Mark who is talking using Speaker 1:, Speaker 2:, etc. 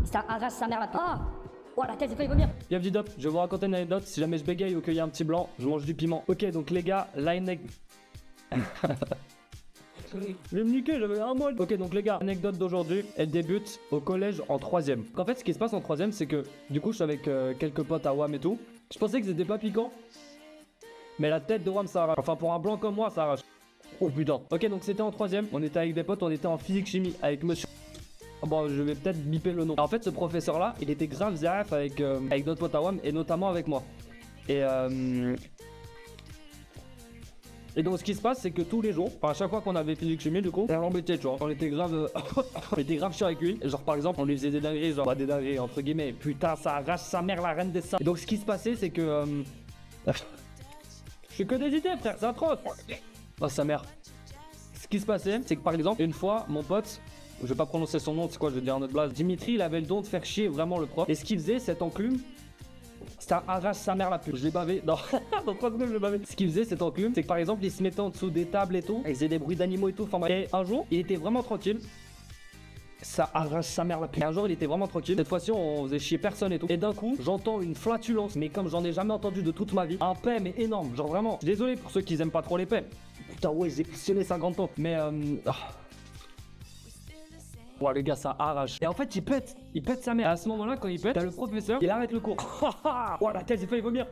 Speaker 1: Ça arrache sa mère la pute. Ah. Oh la tête, j'ai failli vomir.
Speaker 2: Bienvenue Dop, je vais vous raconter une anecdote. Si jamais je bégaye ou qu'il y a un petit blanc, je mange du piment. Ok, donc les gars, l'anecdote. Je vais me niquer, j'avais un mois. Ok, donc les gars, l'anecdote d'aujourd'hui, elle débute au collège en 3ème. En fait, ce qui se passe en 3ème, c'est que du coup, je suis avec quelques potes à WAM et tout. Je pensais que c'était pas piquant, mais la tête de WAM, ça arrache. Enfin, pour un blanc comme moi, ça arrache. Oh putain. Ok, donc c'était en 3ème, on était avec des potes, on était en physique-chimie avec monsieur. Bon, je vais peut-être biper le nom. En fait, ce professeur-là, il était grave zaf avec d'autres potes à WAM et notamment avec moi. Et donc ce qui se passe c'est que tous les jours, enfin à chaque fois qu'on avait physique chimie du coup, on l'embêtait tu vois, on était grave on était grave chiant avec lui. Genre par exemple on lui faisait des dingueries, genre pas des dingueries entre guillemets, putain ça arrache sa mère la reine des seins. Et donc ce qui se passait c'est que je fais que des idées frère, c'est atroce. Oh sa mère. Ce qui se passait c'est que par exemple une fois mon pote, je vais pas prononcer son nom, c'est quoi je vais dire un autre blaze, Dimitri il avait le don de faire chier vraiment le prof. Et ce qu'il faisait cet enclume, ça arrache sa mère la pute. Je l'ai bavé. Non, dans 3 secondes je l'ai bavé. Ce qu'il faisait cet enclume, c'est que par exemple il se mettait en dessous des tables et tout, il faisait des bruits d'animaux et tout. Enfin bref. Et un jour, il était vraiment tranquille. Ça arrache sa mère la pute. Et un jour il était vraiment tranquille. Cette fois-ci on faisait chier personne et tout. Et d'un coup, j'entends une flatulence, mais comme j'en ai jamais entendu de toute ma vie. Un paix mais énorme. Genre vraiment. Je suis désolé pour ceux qui aiment pas trop les paix. Putain ouais, j'ai questionné 50 ans. Mais ouais les gars ça arrache. Et en fait il pète sa mère. Et à ce moment là quand il pète, t'as le professeur, il arrête le cours. Oh la tête j'ai failli vomir.